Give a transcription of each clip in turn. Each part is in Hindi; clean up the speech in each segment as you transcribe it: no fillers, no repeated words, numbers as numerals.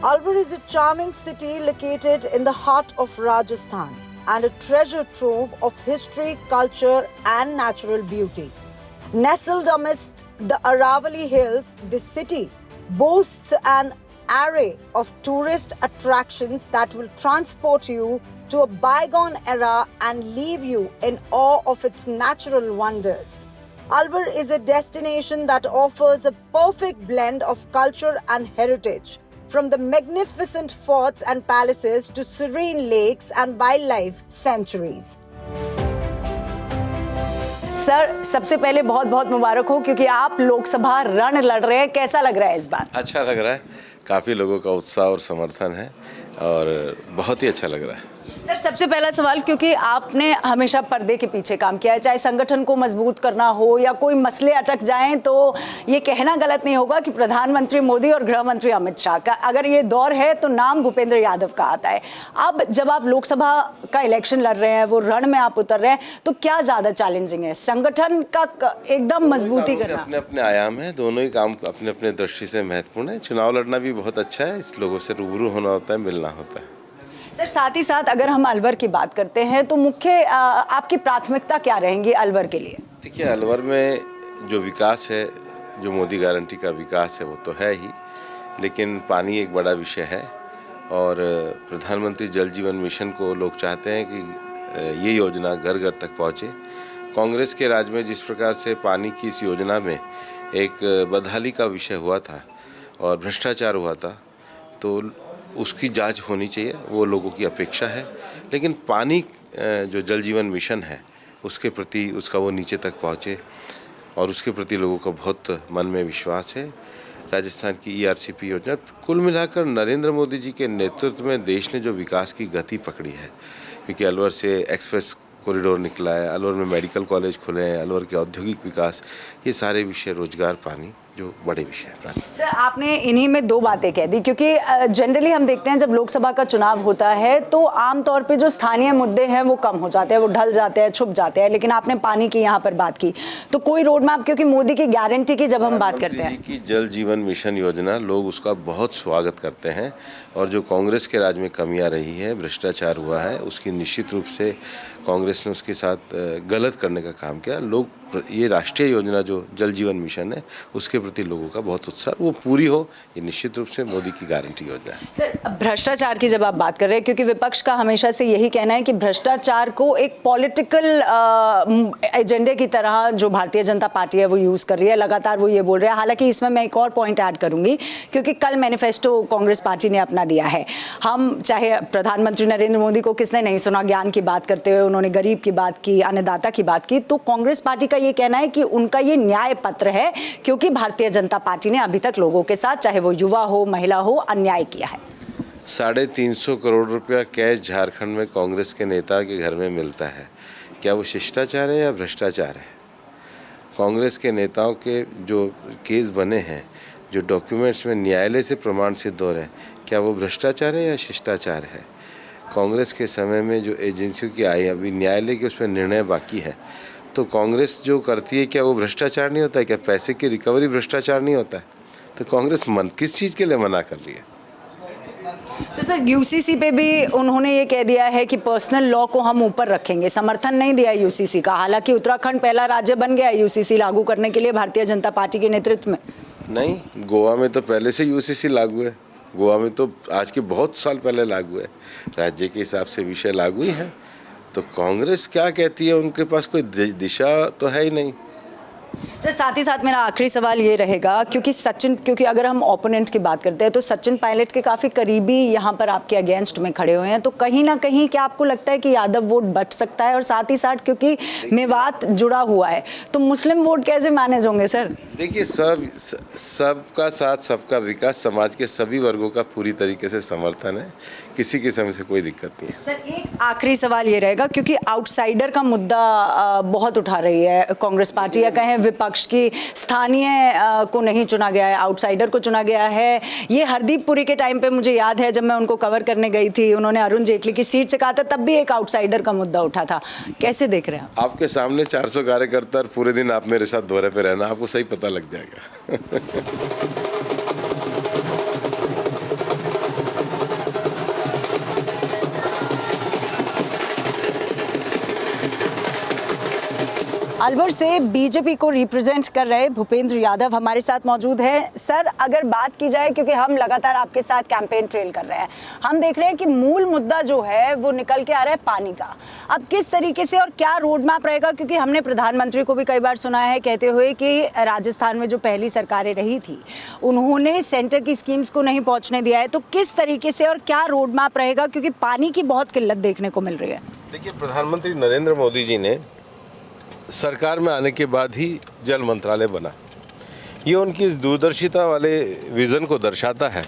Alwar is a charming city located in the heart of Rajasthan and a treasure trove of history, culture, and natural beauty. Nestled amidst the Aravalli Hills, this city boasts an array of tourist attractions that will transport you to a bygone era and leave you in awe of its natural wonders. Alwar is a destination that offers a perfect blend of culture and heritage, from the magnificent forts and palaces to serene lakes and wildlife sanctuaries. Sir, सबसे पहले बहुत बहुत मुबारक हो क्योंकि आप लोकसभा रण लड़ रहे हैं। कैसा लग रहा है इस बार? अच्छा लग रहा है, काफ़ी लोगों का उत्साह और समर्थन है और बहुत ही अच्छा लग रहा है। सर, सबसे पहला सवाल, क्योंकि आपने हमेशा पर्दे के पीछे काम किया है, चाहे संगठन को मजबूत करना हो या कोई मसले अटक जाएं, तो ये कहना गलत नहीं होगा कि प्रधानमंत्री मोदी और गृह मंत्री अमित शाह का अगर ये दौर है तो नाम भूपेंद्र यादव का आता है। अब जब आप लोकसभा का इलेक्शन लड़ रहे हैं, वो रण में आप उतर रहे हैं, तो क्या ज़्यादा चैलेंजिंग है? संगठन का एकदम मजबूती करना? अपने अपने आयाम है, दोनों ही काम अपने अपने दृष्टि से महत्वपूर्ण है। चुनाव लड़ना भी बहुत अच्छा है, इस लोगों से रूबरू होना होता है, मिलना होता है। सर, साथ ही साथ अगर हम अलवर की बात करते हैं तो मुख्य आपकी प्राथमिकता क्या रहेंगी अलवर के लिए? देखिए, अलवर में जो विकास है, जो मोदी गारंटी का विकास है, वो तो है ही, लेकिन पानी एक बड़ा विषय है और प्रधानमंत्री जल जीवन मिशन को लोग चाहते हैं कि ये योजना घर घर तक पहुँचे। कांग्रेस के राज में जिस प्रकार से पानी की इस योजना में एक बदहाली का विषय हुआ था और भ्रष्टाचार हुआ था, तो उसकी जांच होनी चाहिए, वो लोगों की अपेक्षा है। लेकिन पानी जो जल जीवन मिशन है, उसके प्रति उसका वो नीचे तक पहुँचे और उसके प्रति लोगों का बहुत मन में विश्वास है। राजस्थान की ERCP योजना, कुल मिलाकर नरेंद्र मोदी जी के नेतृत्व में देश ने जो विकास की गति पकड़ी है, क्योंकि अलवर से एक्सप्रेस कॉरिडोर निकला है, अलवर में मेडिकल कॉलेज खुले हैं, अलवर के औद्योगिक विकास, ये सारे विषय, रोजगार, पानी, जो बड़े विषय हैं। सर, आपने इन्हीं में दो बातें कह दी, क्योंकि जनरली हम देखते हैं जब लोकसभा का चुनाव होता है तो आमतौर पे जो स्थानीय मुद्दे हैं वो कम हो जाते हैं, वो ढल जाते हैं, छुप जाते हैं, लेकिन आपने पानी की यहाँ पर बात की, तो कोई रोड मैप, क्योंकि मोदी की गारंटी की जब हम बात करते हैं कि जल जीवन मिशन योजना, लोग उसका बहुत स्वागत करते हैं और जो कांग्रेस के राज में कमियां रही है, भ्रष्टाचार हुआ है, उसकी निश्चित रूप से कांग्रेस ने उसके साथ गलत करने का काम किया। लोग ये राष्ट्रीय योजना जो जल जीवन मिशन है, उसके प्रति लोगों का बहुत उत्साह, वो पूरी हो, ये निश्चित रूप से मोदी की गारंटी योजना है। सर, भ्रष्टाचार की जब आप बात कर रहे हैं, क्योंकि विपक्ष का हमेशा से यही कहना है कि भ्रष्टाचार को एक पॉलिटिकल एजेंडे की तरह जो भारतीय जनता पार्टी है वो यूज़ कर रही है, लगातार वो ये बोल रहे हैं। हालांकि इसमें मैं एक और पॉइंट ऐड करूंगी, क्योंकि कल मैनिफेस्टो कांग्रेस पार्टी ने अपना दिया है। हम चाहे प्रधानमंत्री नरेंद्र मोदी को किसने नहीं सुना ज्ञान की बात करते हुए, उन्होंने गरीब की बात की, अन्नदाता की बात की, तो कांग्रेस पार्टी का ये कहना है कि उनका ये न्याय पत्र है, क्योंकि भारतीय जनता पार्टी ने अभी तक लोगों के साथ, चाहे वो युवा हो, महिला हो, अन्याय किया है। 350 करोड़ रुपया कैश झारखंड में कांग्रेस के नेता के घर में मिलता है, क्या वो शिष्टाचार है या भ्रष्टाचार है? कांग्रेस के नेताओं के जो केस बने हैं, जो डॉक्यूमेंट्स में न्यायालय से प्रमाण सिद्ध हो रहे हैं, क्या वो भ्रष्टाचार है या शिष्टाचार है? कांग्रेस के समय में जो एजेंसियों की आई, अभी न्यायालय के उस पर निर्णय बाकी है, तो कांग्रेस जो करती है, क्या वो भ्रष्टाचार नहीं होता है? क्या पैसे की रिकवरी भ्रष्टाचार नहीं होता है? तो कांग्रेस किस चीज़ के लिए मना कर रही है? तो सर, UCC पे भी उन्होंने ये कह दिया है कि पर्सनल लॉ को हम ऊपर रखेंगे, समर्थन नहीं दिया UCC का। हालांकि उत्तराखंड पहला राज्य बन गया UCC लागू करने के लिए भारतीय जनता पार्टी के नेतृत्व में। नहीं, गोवा में तो पहले से UCC लागू है, गोवा में तो आज के बहुत साल पहले लागू है, राज्य के हिसाब से विषय लागू ही है। तो कांग्रेस क्या कहती है, उनके पास कोई दिशा तो है ही नहीं। सर, साथ ही साथ मेरा आखिरी सवाल ये रहेगा, क्योंकि अगर हम ओपोनेंट की बात करते हैं तो सचिन पायलट के काफ़ी करीबी यहाँ पर आपके अगेंस्ट में खड़े हुए हैं, तो कहीं ना कहीं क्या आपको लगता है कि यादव वोट बट सकता है? और साथ ही साथ क्योंकि मेवात जुड़ा हुआ है, तो मुस्लिम वोट कैसे मैनेज होंगे सर? देखिए, सबका साथ, सबका विकास, समाज के सभी वर्गों का पूरी तरीके से समर्थन है, किसी किस्म से कोई दिक्कत नहीं है। सर, एक आखिरी सवाल ये रहेगा, क्योंकि आउटसाइडर का मुद्दा बहुत उठा रही है कांग्रेस पार्टी, या कहें विपक्ष की, स्थानीय को नहीं चुना गया है, आउटसाइडर को चुना गया है। ये हरदीप पुरी के टाइम पे मुझे याद है, जब मैं उनको कवर करने गई थी, उन्होंने अरुण जेटली की सीट से कहा था, तब भी एक आउटसाइडर का मुद्दा उठा था। कैसे देख रहे हैं आप? आपके सामने 400 कार्यकर्ता और पूरे दिन आप मेरे साथ दौरे पे रहना, आपको सही पता लग जाएगा। अलवर से बीजेपी को रिप्रेजेंट कर रहे भूपेंद्र यादव हमारे साथ मौजूद हैं। सर, अगर बात की जाए, क्योंकि हम लगातार आपके साथ कैंपेन ट्रेल कर रहे हैं, हम देख रहे हैं कि मूल मुद्दा जो है वो निकल के आ रहा है पानी का। अब किस तरीके से और क्या रोड मैप रहेगा, क्योंकि हमने प्रधानमंत्री को भी कई बार सुना है कहते हुए कि राजस्थान में जो पहली सरकारें रही थी उन्होंने सेंटर की स्कीम्स को नहीं पहुँचने दिया है, तो किस तरीके से और क्या रोड मैप रहेगा, क्योंकि पानी की बहुत किल्लत देखने को मिल रही है। देखिए, प्रधानमंत्री नरेंद्र मोदी जी ने सरकार में आने के बाद ही जल मंत्रालय बना। ये उनकी दूरदर्शिता वाले विज़न को दर्शाता है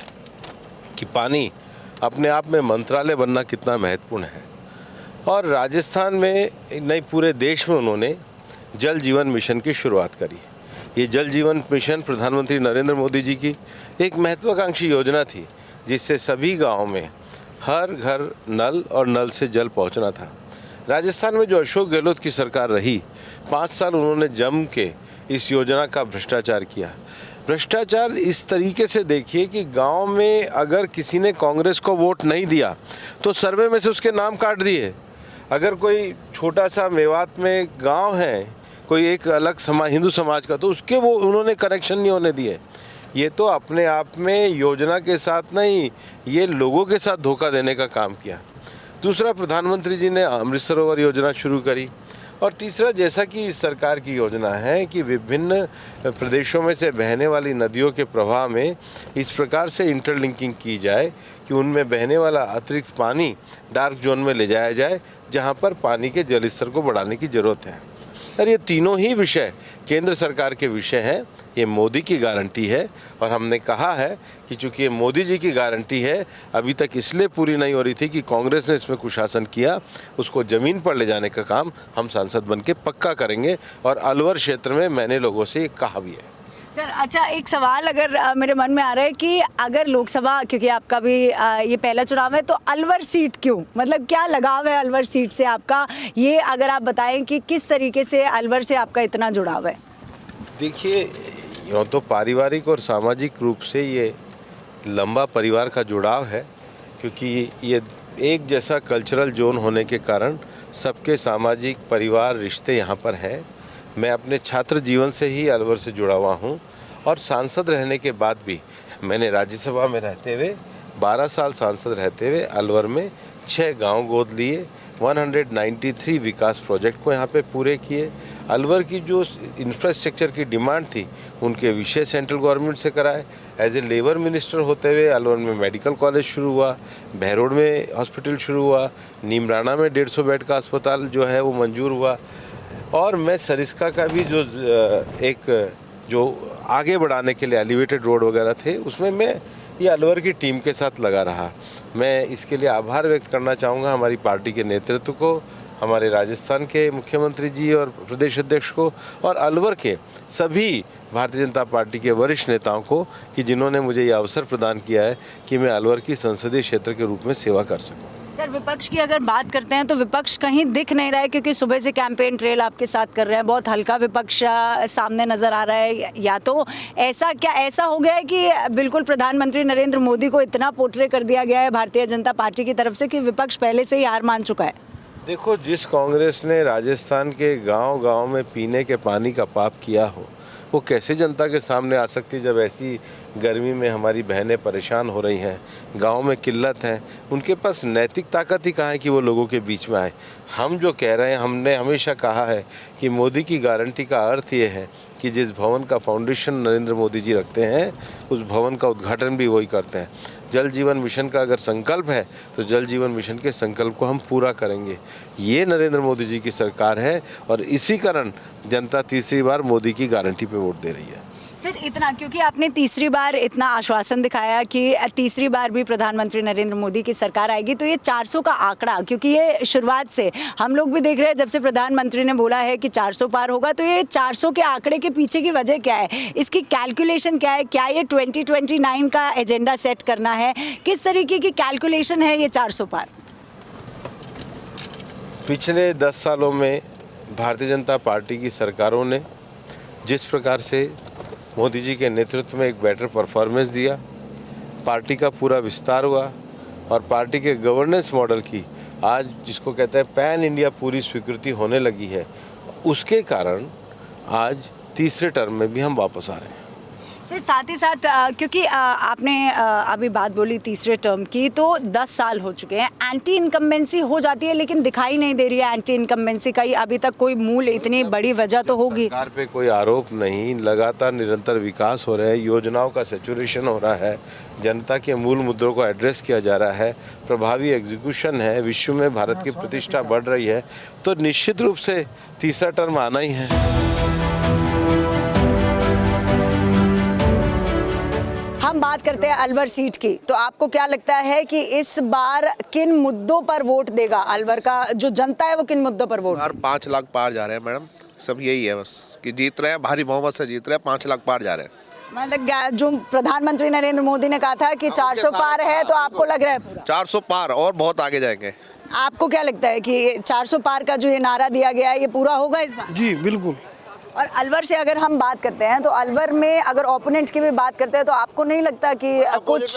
कि पानी अपने आप में मंत्रालय बनना कितना महत्वपूर्ण है। और राजस्थान में नहीं, पूरे देश में उन्होंने जल जीवन मिशन की शुरुआत करी। ये जल जीवन मिशन प्रधानमंत्री नरेंद्र मोदी जी की एक महत्वाकांक्षी योजना थी, जिससे सभी गाँव में हर घर नल और नल से जल पहुँचना था। राजस्थान में जो अशोक गहलोत की सरकार रही, 5 साल उन्होंने जम के इस योजना का भ्रष्टाचार किया। भ्रष्टाचार इस तरीके से देखिए कि गांव में अगर किसी ने कांग्रेस को वोट नहीं दिया तो सर्वे में से उसके नाम काट दिए। अगर कोई छोटा सा मेवात में गांव है, कोई एक अलग हिंदू समाज का, तो उसके वो उन्होंने कनेक्शन नहीं होने दिए। ये तो अपने आप में योजना के साथ नहीं, ये लोगों के साथ धोखा देने का काम किया। दूसरा, प्रधानमंत्री जी ने अमृत सरोवर योजना शुरू करी। और तीसरा, जैसा कि इस सरकार की योजना है कि विभिन्न प्रदेशों में से बहने वाली नदियों के प्रवाह में इस प्रकार से इंटरलिंकिंग की जाए कि उनमें बहने वाला अतिरिक्त पानी डार्क जोन में ले जाया जाए, जहां पर पानी के जल स्तर को बढ़ाने की ज़रूरत है। और ये तीनों ही विषय केंद्र सरकार के विषय हैं। ये मोदी की गारंटी है और हमने कहा है कि चूँकि ये मोदी जी की गारंटी है, अभी तक इसलिए पूरी नहीं हो रही थी कि कांग्रेस ने इसमें कुशासन किया। उसको ज़मीन पर ले जाने का काम हम सांसद बन के पक्का करेंगे। और अलवर क्षेत्र में मैंने लोगों से ये कहा भी है। सर, अच्छा, एक सवाल अगर मेरे मन में आ रहा है कि अगर लोकसभा, क्योंकि आपका भी ये पहला चुनाव है, तो अलवर सीट क्यों, मतलब क्या लगाव है अलवर सीट से आपका, ये अगर आप बताएं कि किस तरीके से अलवर से आपका इतना जुड़ाव है। देखिए, यूँ तो पारिवारिक और सामाजिक रूप से ये लंबा परिवार का जुड़ाव है, क्योंकि ये एक जैसा कल्चरल जोन होने के कारण सबके सामाजिक परिवार रिश्ते यहाँ पर हैं। मैं अपने छात्र जीवन से ही अलवर से जुड़ा हुआ हूँ और सांसद रहने के बाद भी मैंने राज्यसभा में रहते हुए 12 साल सांसद रहते हुए अलवर में 6 गांव गोद लिए, 193 विकास प्रोजेक्ट को यहाँ पे पूरे किए। अलवर की जो इंफ्रास्ट्रक्चर की डिमांड थी उनके विषय सेंट्रल गवर्नमेंट से कराए। एज ए लेबर मिनिस्टर होते हुए अलवर में मेडिकल कॉलेज शुरू हुआ, बहरोड में हॉस्पिटल शुरू हुआ, नीमराना में 150 बेड का अस्पताल जो है वो मंजूर हुआ। और मैं सरिस्का का भी जो आगे बढ़ाने के लिए एलिवेटेड रोड वगैरह थे, उसमें मैं ये अलवर की टीम के साथ लगा रहा। मैं इसके लिए आभार व्यक्त करना चाहूँगा हमारी पार्टी के नेतृत्व को, हमारे राजस्थान के मुख्यमंत्री जी और प्रदेश अध्यक्ष को, और अलवर के सभी भारतीय जनता पार्टी के वरिष्ठ नेताओं को कि जिन्होंने मुझे ये अवसर प्रदान किया है कि मैं अलवर की संसदीय क्षेत्र के रूप में सेवा कर सकूँ। सर, विपक्ष की अगर बात करते हैं तो विपक्ष कहीं दिख नहीं रहा है, क्योंकि सुबह से कैंपेन ट्रेल आपके साथ कर रहे हैं, बहुत हल्का विपक्ष सामने नजर आ रहा है। या तो ऐसा हो गया है कि बिल्कुल प्रधानमंत्री नरेंद्र मोदी को इतना पोर्ट्रे कर दिया गया है भारतीय जनता पार्टी की तरफ से कि विपक्ष पहले से ही हार मान चुका है। देखो, जिस कांग्रेस ने राजस्थान के गांव-गांव में पीने के पानी का पाप किया हो, वो कैसे जनता के सामने आ सकती है जब ऐसी गर्मी में हमारी बहनें परेशान हो रही हैं, गांव में किल्लत है। उनके पास नैतिक ताकत ही कहाँ है कि वो लोगों के बीच में आए। हम जो कह रहे हैं, हमने हमेशा कहा है कि मोदी की गारंटी का अर्थ ये है कि जिस भवन का फाउंडेशन नरेंद्र मोदी जी रखते हैं, उस भवन का उद्घाटन भी वही करते हैं। जल जीवन मिशन का अगर संकल्प है तो जल जीवन मिशन के संकल्प को हम पूरा करेंगे। ये नरेंद्र मोदी जी की सरकार है और इसी कारण जनता तीसरी बार मोदी की गारंटी पे वोट दे रही है। सर, इतना, क्योंकि आपने तीसरी बार इतना आश्वासन दिखाया कि तीसरी बार भी प्रधानमंत्री नरेंद्र मोदी की सरकार आएगी, तो ये 400 का आंकड़ा, क्योंकि ये शुरुआत से हम लोग भी देख रहे हैं जब से प्रधानमंत्री ने बोला है कि 400 पार होगा, तो ये 400 के आंकड़े के पीछे की वजह क्या है, इसकी कैलकुलेशन क्या है? क्या ये 2029 का एजेंडा सेट करना है? किस तरीके की कैलकुलेशन है ये 400 पार? पिछले 10 सालों में भारतीय जनता पार्टी की सरकारों ने जिस प्रकार से मोदी जी के नेतृत्व में एक बेटर परफॉर्मेंस दिया, पार्टी का पूरा विस्तार हुआ और पार्टी के गवर्नेंस मॉडल की आज जिसको कहते हैं पैन इंडिया पूरी स्वीकृति होने लगी है। उसके कारण आज तीसरे टर्म में भी हम वापस आ रहे हैं। सर साथ ही साथ क्योंकि आपने अभी बात बोली तीसरे टर्म की, तो 10 साल हो चुके हैं, एंटी इनकम्बेंसी हो जाती है लेकिन दिखाई नहीं दे रही है एंटी इनकम्बेंसी का ही अभी तक कोई मूल इतनी बड़ी वजह तो होगी। सरकार पे कोई आरोप नहीं, लगातार निरंतर विकास हो रहा है, योजनाओं का सैचुरेशन हो रहा है, जनता के मूल मुद्दों को एड्रेस किया जा रहा है, प्रभावी एग्जीक्यूशन है, विश्व में भारत की प्रतिष्ठा बढ़ रही है, तो निश्चित रूप से तीसरा टर्म आना ही है। हम बात करते हैं अलवर सीट की, तो आपको क्या लगता है कि इस बार किन मुद्दों पर वोट देगा अलवर का जो जनता है, वो किन मुद्दों पर वोट? 5 लाख पार जा रहे हैं मैडम, सब यही है बस कि जीत रहे हैं, भारी बहुमत से जीत रहे हैं, 5 लाख पार जा रहे हैं। मतलब जो प्रधानमंत्री नरेंद्र मोदी ने कहा था कि 400 पार है, तो आपको लग रहा है पूरा 400 पार और बहुत आगे जाएंगे। आपको क्या लगता है कि 400 पार का जो ये नारा दिया गया है ये पूरा होगा इस बार? जी बिल्कुल। और अलवर से अगर हम बात करते हैं तो अलवर में अगर ओपोनेंट की भी बात करते हैं तो आपको नहीं लगता कि कुछ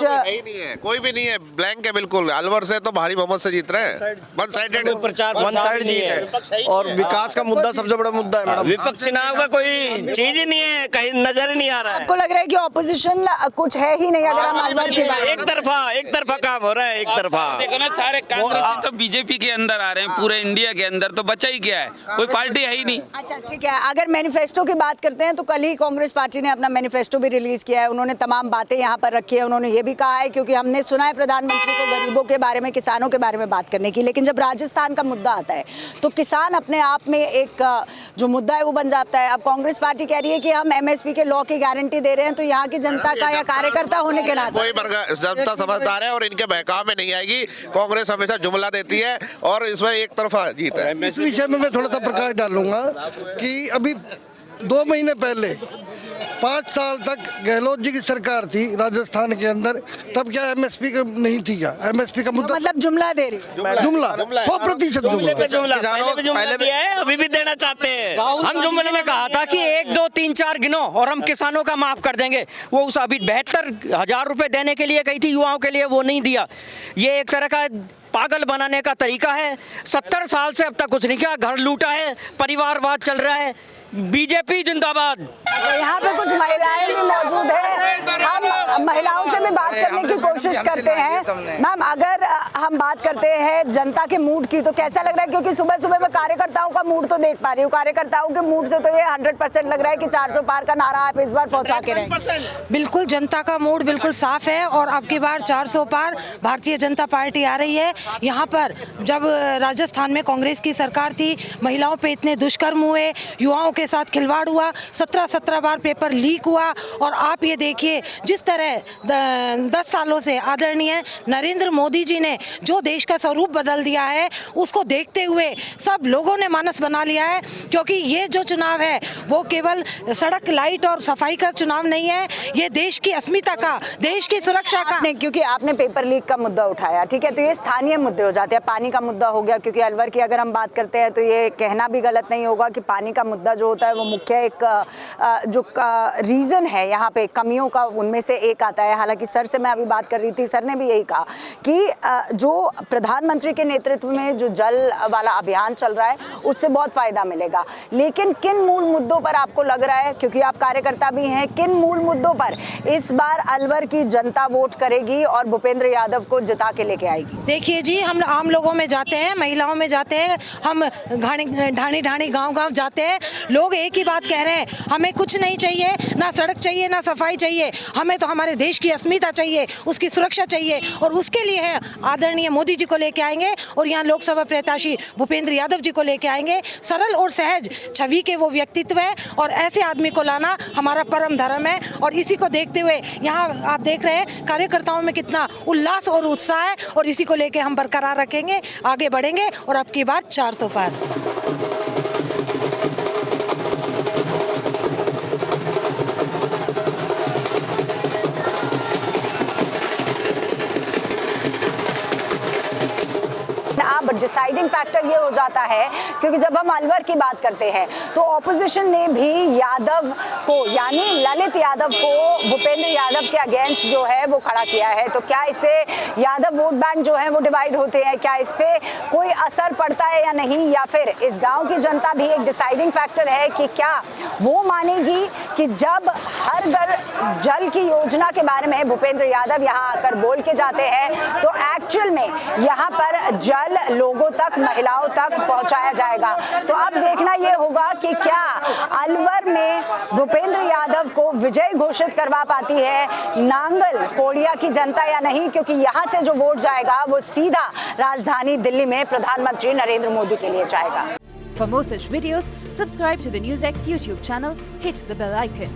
कोई भी नहीं है, ब्लैंक है बिल्कुल। अलवर से तो भारी बहुमत से जीत रहे हैं, वन साइडेड प्रचार वन साइड जीत है और विकास का मुद्दा सबसे बड़ा मुद्दा है मैडम। विपक्ष चुनाव का कोई चीज ही नहीं है, कहीं नजर ही नहीं आ रहा है। आपको लग रहा है कि ऑपोजिशन कुछ है ही नहीं? अगर हम अलवर की एक तरफा काम हो रहा है, एक तरफा। देखो ना, सारे कांग्रेसी तो बीजेपी के अंदर आ रहे हैं, पूरे इंडिया के अंदर तो बचा ही क्या है, कोई पार्टी है ही नहीं। अच्छा ठीक है, अगर मैनिफेस्टो की बात करते हैं तो कल ही कांग्रेस पार्टी ने अपना मैनिफेस्टो भी रिलीज किया है। उन्होंने तमाम बातें यहाँ पर रखी है। उन्होंने ये भी कहा है, क्योंकि हमने सुना है प्रधानमंत्री को गरीबों के बारे में, किसानों के बारे में बात करने की, लेकिन जब राजस्थान का मुद्दा आता है तो किसान अपने आप में एक जो मुद्दा है वो बन जाता है। अब कांग्रेस पार्टी कह रही है कि हम MSP के लॉ की गारंटी दे रहे हैं, तो यहाँ की जनता का या कार्यकर्ता होने के नाते कोई जनता समझदार है और इनके बहकाव में नहीं आएगी। कांग्रेस हमेशा जुमला देती है और इसमें एक तरफा जीत है। इस विषय में मैं थोड़ा सा प्रकाश डालूंगा कि अभी 2 महीने पहले 5 साल तक गहलोत जी की सरकार थी राजस्थान के अंदर, तब क्या MSP का नहीं थी? क्या MSP का मुद्दा मतलब जुमला दे रही है? जुमला 100% जुमला पहले भी है, अभी भी देना चाहते हैं। हम जुमले में कहा था कि 1 2 3 4 गिनो और हम किसानों का माफ कर देंगे। वो उस अभी 72,000 रुपए देने के लिए गई थी युवाओं के लिए, वो नहीं दिया। ये एक तरह का पागल बनाने का तरीका है। 70 साल से अब तक कुछ नहीं किया, घर लूटा है, परिवारवाद चल रहा है। बीजेपी जिंदाबाद। यहाँ पे कुछ महिलाएं भी मौजूद हैं, हम महिलाओं से भी बात करने की कोशिश करते हैं। मैम, अगर हम बात करते हैं जनता के मूड की, तो कैसा लग रहा है? क्योंकि सुबह सुबह मैं कार्यकर्ताओं का मूड तो देख पा रही हूँ, कार्यकर्ताओं के मूड से तो ये 100% लग रहा है कि 400 पार का नारा आप इस बार पहुंचा के रहें। बिल्कुल, जनता का मूड बिल्कुल साफ है और अब की बार 400 पार भारतीय जनता पार्टी आ रही है। यहाँ पर जब राजस्थान में कांग्रेस की सरकार थी, महिलाओं पे इतने दुष्कर्म हुए, युवाओं के साथ खिलवाड़ हुआ, 17 बार पेपर लीक हुआ। और आप ये देखिए, जिस तरह 10 सालों से आदरणीय नरेंद्र मोदी जी ने जो देश का स्वरूप बदल दिया है, उसको देखते हुए सब लोगों ने मानस बना लिया है। क्योंकि ये जो चुनाव है वो केवल सड़क लाइट और सफाई का चुनाव नहीं है, ये देश की अस्मिता का, देश की सुरक्षा का। क्योंकि आपने पेपर लीक का मुद्दा उठाया, ठीक है, तो ये स्थानीय मुद्दे हो जाते हैं। पानी का मुद्दा हो गया, क्योंकि अलवर की अगर हम बात करते हैं तो ये कहना भी गलत नहीं होगा कि पानी का मुद्दा जो होता है वो मुख्य एक जो रीज़न है यहाँ पे कमियों का, उनमें से एक आता है। हालांकि सर से मैं अभी बात कर रही थी, सर ने भी यही कहा कि जो प्रधानमंत्री के नेतृत्व में जो जल वाला अभियान चल रहा है उससे बहुत फ़ायदा मिलेगा। लेकिन किन मूल मुद्दों पर आपको लग रहा है, क्योंकि आप कार्यकर्ता भी हैं, किन मूल मुद्दों पर इस बार अलवर की जनता वोट करेगी और भूपेंद्र यादव को जिता के लेके आएगी? देखिए जी, हम आम लोगों में जाते हैं, महिलाओं में जाते हैं, हम ढाणी गांव जाते हैं, लोग एक ही बात कह रहे हैं, हमें कुछ नहीं चाहिए, ना सड़क चाहिए, ना सफाई चाहिए, हमें तो हमारे देश की अस्मिता चाहिए, उसकी सुरक्षा चाहिए। और उसके लिए है आदरणीय मोदी जी को लेके आएंगे और यहाँ लोकसभा प्रत्याशी भूपेंद्र यादव जी को लेके आएंगे। सरल और सहज छवि के वो व्यक्तित्व है और ऐसे आदमी को लाना हमारा परम धर्म है। और इसी को देखते हुए यहाँ आप देख रहे हैं कार्यकर्ताओं में कितना उल्लास और उत्साह है और इसी को लेके हम बरकरार रखेंगे, आगे बढ़ेंगे और अब की बार 400 पार। अब डिसाइडिंग फैक्टर ये हो जाता है, क्योंकि जब हम अलवर की बात करते हैं तो ऑपोजिशन ने भी यादव को यानी ललित यादव को भूपेंद्र यादव के अगेंस्ट जो है वो खड़ा किया है। तो क्या इससे यादव वोट बैंक जो है वो डिवाइड होते हैं, क्या इस पे कोई असर पड़ता है या नहीं, या फिर इस गांव की जनता भी एक डिसाइडिंग फैक्टर है कि क्या वो मानेगी कि जब हर घर जल की योजना के बारे में भूपेंद्र यादव यहाँ आकर बोल के जाते हैं तो एक्चुअल में यहाँ पर जल लोगों तक, महिलाओं तक पहुंचाया जाएगा। तो अब देखना ये होगा कि क्या अलवर में भूपेंद्र यादव को विजय घोषित करवा पाती है नांगल कोड़िया की जनता या नहीं, क्योंकि यहाँ से जो वोट जाएगा वो सीधा राजधानी दिल्ली में प्रधानमंत्री नरेंद्र मोदी के लिए जाएगा। For more such videos, subscribe to the NewsX YouTube channel, hit the bell icon.